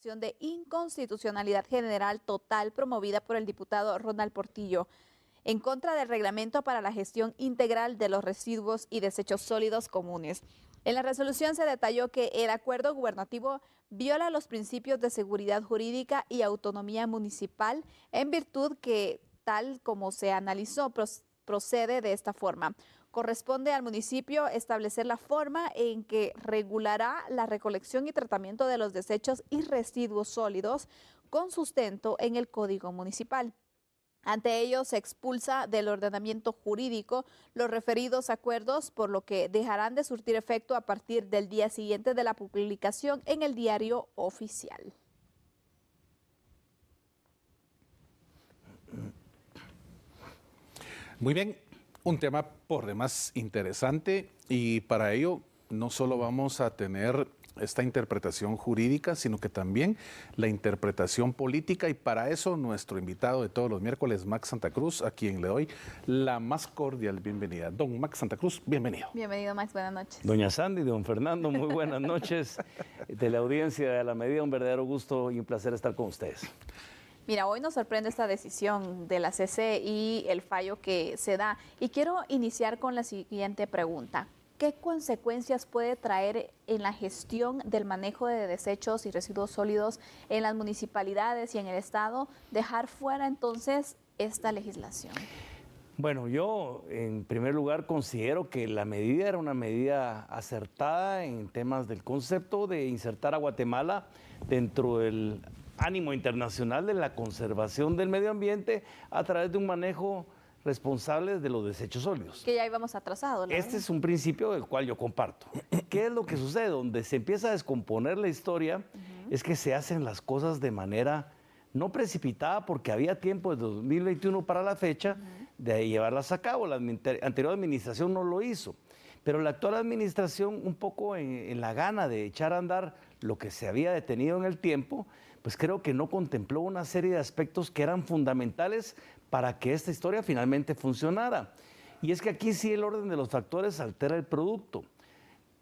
de inconstitucionalidad general total promovida por el diputado Ronald Portillo en contra del reglamento para la gestión integral de los residuos y desechos sólidos comunes. En la resolución se detalló que el acuerdo gubernativo viola los principios de seguridad jurídica y autonomía municipal en virtud que, tal como se analizó, procede de esta forma. Corresponde al municipio establecer la forma en que regulará la recolección y tratamiento de los desechos y residuos sólidos con sustento en el Código Municipal. Ante ello, se expulsa del ordenamiento jurídico los referidos acuerdos, por lo que dejarán de surtir efecto a partir del día siguiente de la publicación en el Diario Oficial. Muy bien, un tema por demás interesante y para ello no solo vamos a tener esta interpretación jurídica, sino que también la interpretación política, y para eso nuestro invitado de todos los miércoles, Max Santa Cruz, a quien le doy la más cordial bienvenida. Don Max Santa Cruz, bienvenido. Bienvenido, Max, buenas noches. Doña Sandy, don Fernando, muy buenas noches. De la audiencia de A la Medida, un verdadero gusto y un placer estar con ustedes. Mira, hoy nos sorprende esta decisión de la CC y el fallo que se da. Y quiero iniciar con la siguiente pregunta. ¿Qué consecuencias puede traer en la gestión del manejo de desechos y residuos sólidos en las municipalidades y en el Estado dejar fuera entonces esta legislación? Bueno, yo en primer lugar considero que la medida era una medida acertada en temas del concepto de insertar a Guatemala dentro del ánimo internacional de la conservación del medio ambiente a través de un manejo responsable de los desechos sólidos. Que ya íbamos atrasados. Este es un principio del cual yo comparto. ¿Qué es lo que sucede? Donde se empieza a descomponer la historia es que se hacen las cosas de manera no precipitada, porque había tiempo de 2021 para la fecha de llevarlas a cabo. La anterior administración no lo hizo, pero la actual administración, un poco en la gana de echar a andar lo que se había detenido en el tiempo, pues creo que no contempló una serie de aspectos que eran fundamentales para que esta historia finalmente funcionara. Y es que aquí sí el orden de los factores altera el producto.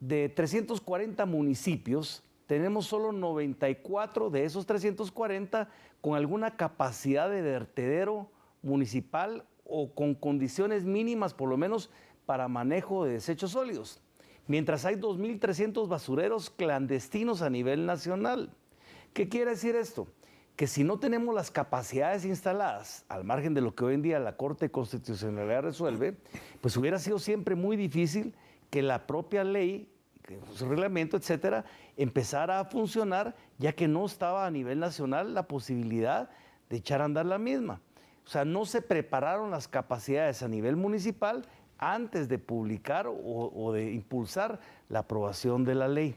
De 340 municipios, tenemos solo 94 de esos 340 con alguna capacidad de vertedero municipal o con condiciones mínimas, por lo menos, para manejo de desechos sólidos. Mientras hay 2.300 basureros clandestinos a nivel nacional. ¿Qué quiere decir esto? Que si no tenemos las capacidades instaladas, al margen de lo que hoy en día la Corte de Constitucionalidad resuelve, pues hubiera sido siempre muy difícil que la propia ley, su reglamento, etcétera, empezara a funcionar, ya que no estaba a nivel nacional la posibilidad de echar a andar la misma. O sea, no se prepararon las capacidades a nivel municipal antes de publicar o de impulsar la aprobación de la ley.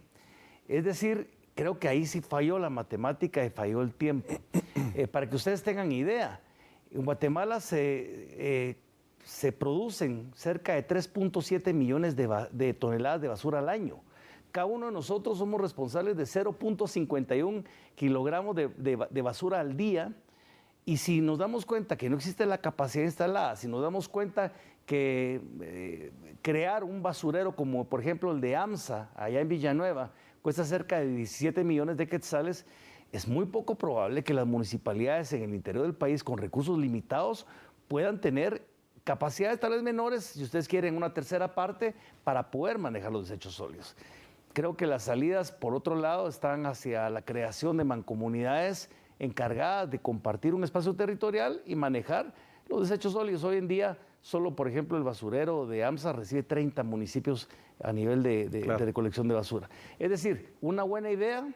Es decir, creo que ahí sí falló la matemática y falló el tiempo. Para que ustedes tengan idea, en Guatemala se producen cerca de 3.7 millones de toneladas de basura al año. Cada uno de nosotros somos responsables de 0.51 kilogramos de basura al día. Y si nos damos cuenta que no existe la capacidad instalada, si nos damos cuenta que crear un basurero como por ejemplo el de AMSA, allá en Villanueva, cuesta cerca de 17 millones de quetzales, es muy poco probable que las municipalidades en el interior del país con recursos limitados puedan tener capacidades tal vez menores, si ustedes quieren una tercera parte, para poder manejar los desechos sólidos. Creo que las salidas, por otro lado, están hacia la creación de mancomunidades encargadas de compartir un espacio territorial y manejar los desechos sólidos. Hoy en día, solo por ejemplo el basurero de AMSA recibe 30 municipios a nivel de recolección de basura. Es decir, una buena idea,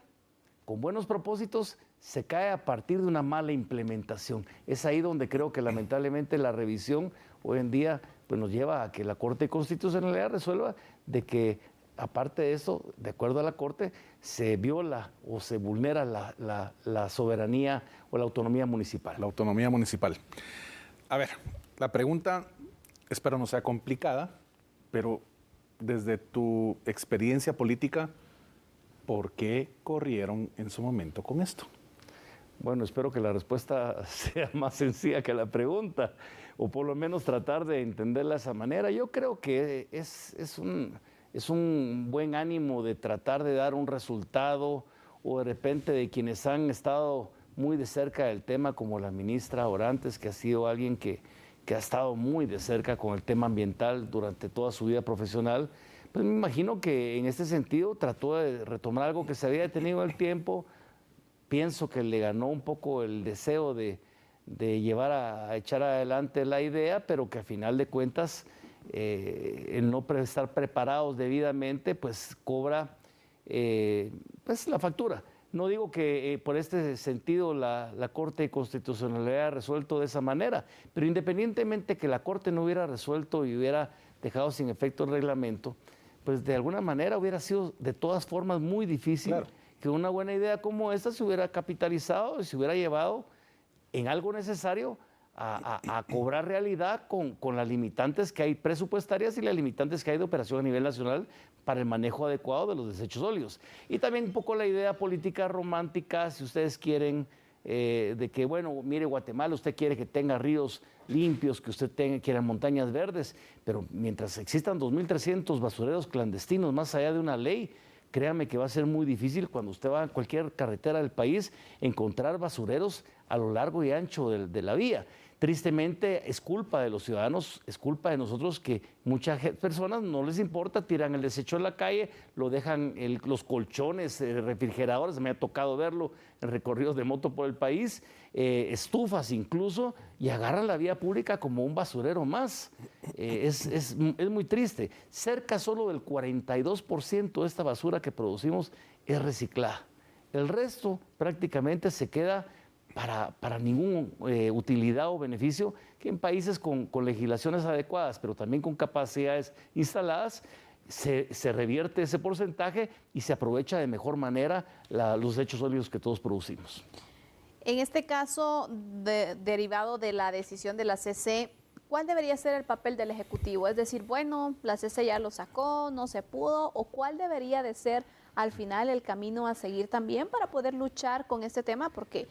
con buenos propósitos, se cae a partir de una mala implementación. Es ahí donde creo que lamentablemente la revisión hoy en día pues, nos lleva a que la Corte de Constitucionalidad resuelva de que, aparte de eso, de acuerdo a la Corte, se viola o se vulnera la soberanía o la autonomía municipal. La autonomía municipal. A ver, la pregunta, espero no sea complicada, pero desde tu experiencia política, ¿por qué corrieron en su momento con esto? Bueno, espero que la respuesta sea más sencilla que la pregunta, o por lo menos tratar de entenderla de esa manera. Yo creo que es un buen ánimo de tratar de dar un resultado o de repente de quienes han estado muy de cerca del tema, como la ministra Orantes, que ha sido alguien que ha estado muy de cerca con el tema ambiental durante toda su vida profesional, pues me imagino que en este sentido trató de retomar algo que se había detenido en el tiempo. Pienso que le ganó un poco el deseo de llevar a echar adelante la idea, pero que a final de cuentas el no estar preparados debidamente pues cobra pues la factura. No digo que por este sentido la Corte de Constitucionalidad haya resuelto de esa manera, pero independientemente que la Corte no hubiera resuelto y hubiera dejado sin efecto el reglamento, pues de alguna manera hubiera sido de todas formas muy difícil que una buena idea como esta se hubiera capitalizado y se hubiera llevado en algo necesario a cobrar realidad con las limitantes que hay presupuestarias y las limitantes que hay de operación a nivel nacional para el manejo adecuado de los desechos sólidos. Y también un poco la idea política romántica, si ustedes quieren, de que, bueno, mire, Guatemala, usted quiere que tenga ríos limpios, que usted quiera montañas verdes, pero mientras existan 2.300 basureros clandestinos más allá de una ley, créame que va a ser muy difícil cuando usted va a cualquier carretera del país encontrar basureros a lo largo y ancho de la vía. Tristemente es culpa de los ciudadanos, es culpa de nosotros que muchas personas no les importa, tiran el desecho en la calle, lo dejan los colchones, refrigeradores, me ha tocado verlo en recorridos de moto por el país, estufas incluso, y agarran la vía pública como un basurero más. Es muy triste. Cerca solo del 42% de esta basura que producimos es reciclada. El resto prácticamente se queda para ninguna utilidad o beneficio, que en países con legislaciones adecuadas, pero también con capacidades instaladas, se revierte ese porcentaje y se aprovecha de mejor manera los desechos sólidos que todos producimos. En este caso, derivado de la decisión de la CC, ¿cuál debería ser el papel del Ejecutivo? Es decir, bueno, la CC ya lo sacó, no se pudo, o ¿cuál debería de ser al final el camino a seguir también para poder luchar con este tema? Porque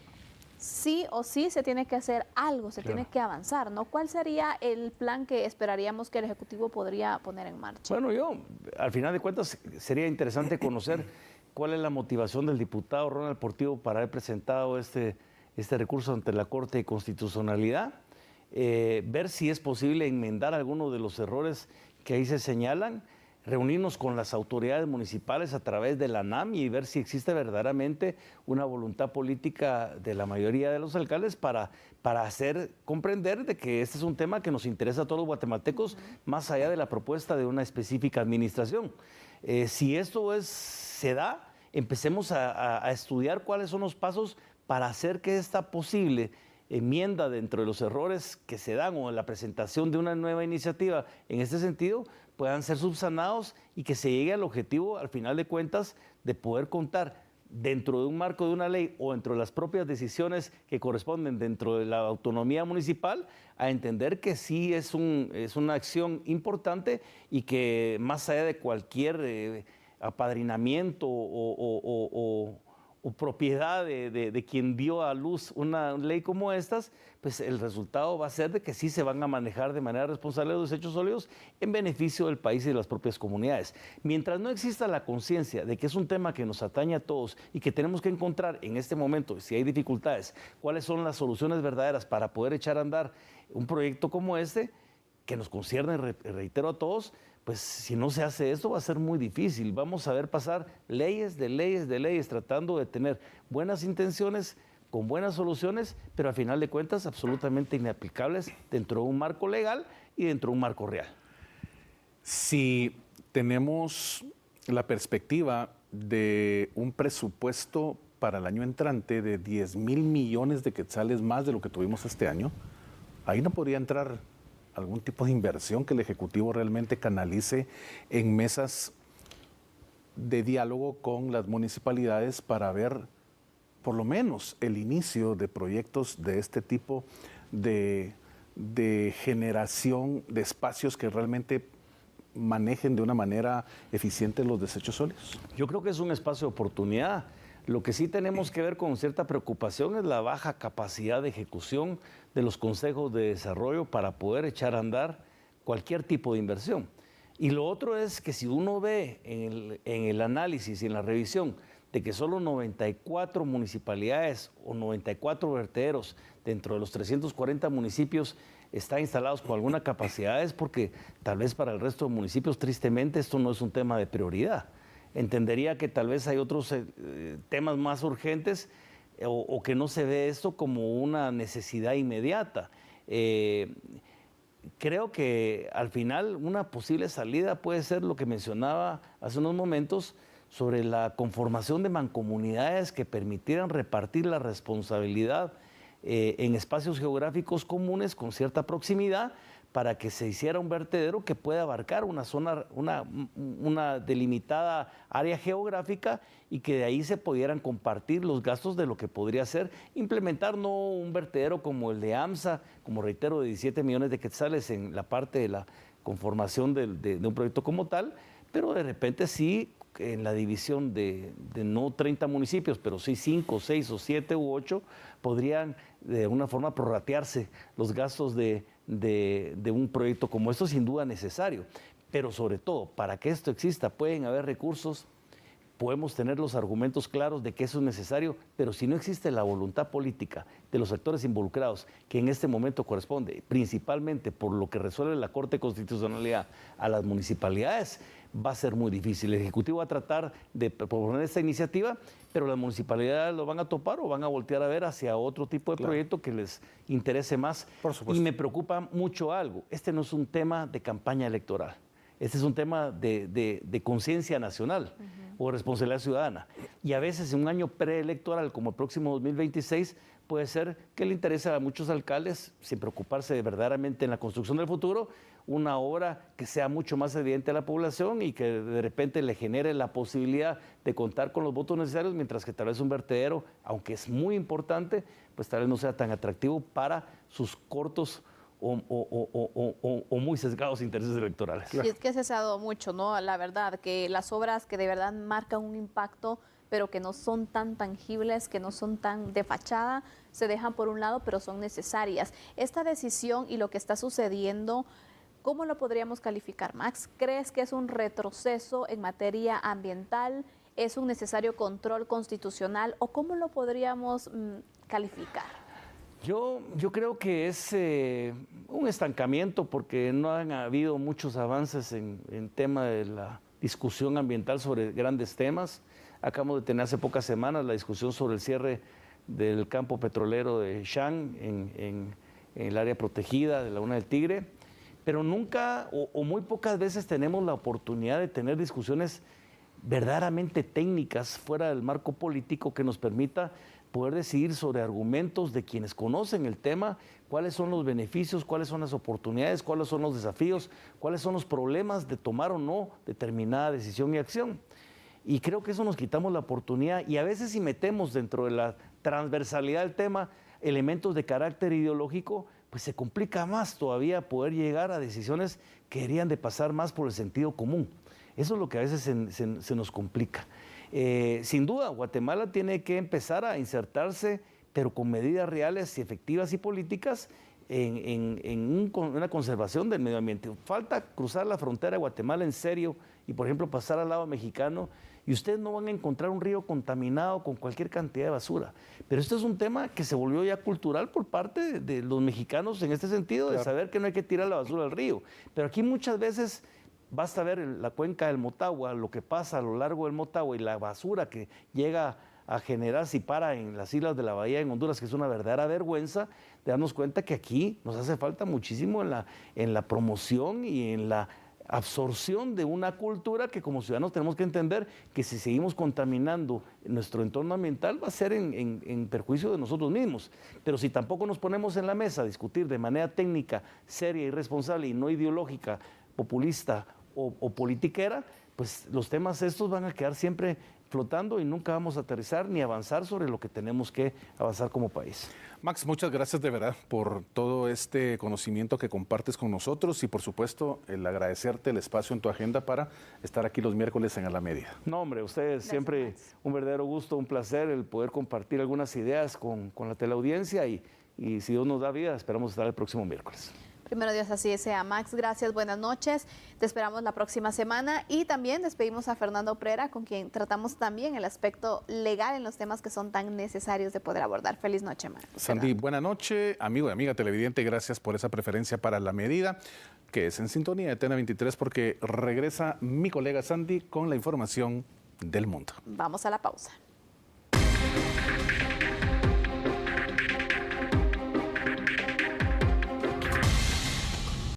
sí o sí se tiene que hacer algo, se tiene que avanzar, ¿no? ¿Cuál sería el plan que esperaríamos que el Ejecutivo podría poner en marcha? Bueno, al final de cuentas, sería interesante conocer cuál es la motivación del diputado Ronald Portillo para haber presentado este recurso ante la Corte de Constitucionalidad, ver si es posible enmendar algunos de los errores que ahí se señalan, reunirnos con las autoridades municipales a través de la ANAM y ver si existe verdaderamente una voluntad política de la mayoría de los alcaldes para hacer comprender de que este es un tema que nos interesa a todos los guatemaltecos, más allá de la propuesta de una específica administración. Si esto se da, empecemos a estudiar cuáles son los pasos para hacer que esta posible enmienda dentro de los errores que se dan o en la presentación de una nueva iniciativa en este sentido puedan ser subsanados y que se llegue al objetivo, al final de cuentas, de poder contar dentro de un marco de una ley o dentro de las propias decisiones que corresponden dentro de la autonomía municipal, a entender que sí es una acción importante y que más allá de cualquier apadrinamiento o propiedad de quien dio a luz una ley como estas, pues el resultado va a ser de que sí se van a manejar de manera responsable los desechos sólidos en beneficio del país y de las propias comunidades. Mientras no exista la conciencia de que es un tema que nos atañe a todos y que tenemos que encontrar en este momento, si hay dificultades, cuáles son las soluciones verdaderas para poder echar a andar un proyecto como este, que nos concierne, reitero, a todos, pues si no se hace esto va a ser muy difícil. Vamos a ver pasar leyes de leyes, tratando de tener buenas intenciones, con buenas soluciones, pero al final de cuentas absolutamente inaplicables dentro de un marco legal y dentro de un marco real. Si tenemos la perspectiva de un presupuesto para el año entrante de 10,000 millones de quetzales más de lo que tuvimos este año, ahí no podría entrar algún tipo de inversión que el Ejecutivo realmente canalice en mesas de diálogo con las municipalidades para ver por lo menos el inicio de proyectos de este tipo de generación de espacios que realmente manejen de una manera eficiente los desechos sólidos. Yo creo que es un espacio de oportunidad. Lo que sí tenemos que ver con cierta preocupación es la baja capacidad de ejecución de los consejos de desarrollo para poder echar a andar cualquier tipo de inversión. Y lo otro es que si uno ve en el análisis y en la revisión de que solo 94 municipalidades o 94 vertederos dentro de los 340 municipios están instalados con alguna capacidad, es porque tal vez para el resto de municipios, tristemente, esto no es un tema de prioridad. Entendería que tal vez hay otros temas más urgentes o que no se ve esto como una necesidad inmediata. Creo que al final una posible salida puede ser lo que mencionaba hace unos momentos sobre la conformación de mancomunidades que permitieran repartir la responsabilidad en espacios geográficos comunes con cierta proximidad para que se hiciera un vertedero que pueda abarcar una zona, una delimitada área geográfica y que de ahí se pudieran compartir los gastos de lo que podría ser implementar no un vertedero como el de AMSA, como reitero, de 17 millones de quetzales en la parte de la conformación de un proyecto como tal, pero de repente sí en la división de no 30 municipios, pero sí 5, 6 o 7 u 8, podrían de una forma prorratearse los gastos de un proyecto como esto, sin duda necesario. Pero sobre todo, para que esto exista, pueden haber recursos, podemos tener los argumentos claros de que eso es necesario, pero si no existe la voluntad política de los actores involucrados, que en este momento corresponde principalmente por lo que resuelve la Corte de Constitucionalidad a las municipalidades, va a ser muy difícil. El Ejecutivo va a tratar de proponer esta iniciativa, pero las municipalidades lo van a topar o van a voltear a ver hacia otro tipo de proyecto que les interese más. Por supuesto. Y me preocupa mucho algo. Este no es un tema de campaña electoral. Este es un tema de conciencia nacional o responsabilidad ciudadana. Y a veces en un año preelectoral como el próximo 2026 puede ser que le interese a muchos alcaldes, sin preocuparse verdaderamente en la construcción del futuro, una obra que sea mucho más evidente a la población y que de repente le genere la posibilidad de contar con los votos necesarios, mientras que tal vez un vertedero, aunque es muy importante, pues tal vez no sea tan atractivo para sus cortos o muy sesgados intereses electorales. Y es que se ha dado mucho, ¿no? La verdad, que las obras que de verdad marcan un impacto, pero que no son tan tangibles, que no son tan de fachada, se dejan por un lado, pero son necesarias. Esta decisión y lo que está sucediendo, ¿cómo lo podríamos calificar, Max? ¿Crees que es un retroceso en materia ambiental? ¿Es un necesario control constitucional? ¿O cómo lo podríamos calificar? Yo creo que es un estancamiento porque no han habido muchos avances en tema de la discusión ambiental sobre grandes temas. Acabamos de tener hace pocas semanas la discusión sobre el cierre del campo petrolero de Shang en el área protegida de Laguna del Tigre, pero nunca o muy pocas veces tenemos la oportunidad de tener discusiones verdaderamente técnicas fuera del marco político que nos permita poder decidir sobre argumentos de quienes conocen el tema, cuáles son los beneficios, cuáles son las oportunidades, cuáles son los desafíos, cuáles son los problemas de tomar o no determinada decisión y acción. Y creo que eso nos quitamos la oportunidad y a veces si metemos dentro de la transversalidad del tema elementos de carácter ideológico, pues se complica más todavía poder llegar a decisiones que deberían de pasar más por el sentido común. Eso es lo que a veces se nos complica. Sin duda, Guatemala tiene que empezar a insertarse, pero con medidas reales y efectivas y políticas en una conservación del medio ambiente. Falta cruzar la frontera de Guatemala en serio y, por ejemplo, pasar al lado mexicano y ustedes no van a encontrar un río contaminado con cualquier cantidad de basura. Pero esto es un tema que se volvió ya cultural por parte de los mexicanos en este sentido, de saber que no hay que tirar la basura al río. Pero aquí muchas veces basta ver en la cuenca del Motagua, lo que pasa a lo largo del Motagua y la basura que llega a generar si para en las islas de la Bahía en Honduras, que es una verdadera vergüenza, de darnos cuenta que aquí nos hace falta muchísimo en la promoción y en la absorción de una cultura que como ciudadanos tenemos que entender que si seguimos contaminando nuestro entorno ambiental va a ser en perjuicio de nosotros mismos. Pero si tampoco nos ponemos en la mesa a discutir de manera técnica, seria y responsable y no ideológica, populista o politiquera, pues los temas estos van a quedar siempre flotando y nunca vamos a aterrizar ni avanzar sobre lo que tenemos que avanzar como país. Max, muchas gracias de verdad por todo este conocimiento que compartes con nosotros y por supuesto el agradecerte el espacio en tu agenda para estar aquí los miércoles en A la Medida. No, hombre, ustedes siempre un verdadero gusto, un placer el poder compartir algunas ideas con la teleaudiencia y si Dios nos da vida, esperamos estar el próximo miércoles. Primero Dios, así sea. Max, gracias, buenas noches. Te esperamos la próxima semana y también despedimos a Fernando Prera, con quien tratamos también el aspecto legal en los temas que son tan necesarios de poder abordar. Feliz noche, Max. Sandy, buena noche. Amigo y amiga televidente, gracias por esa preferencia para la medida, que es en sintonía de TENA 23, porque regresa mi colega Sandy con la información del mundo. Vamos a la pausa.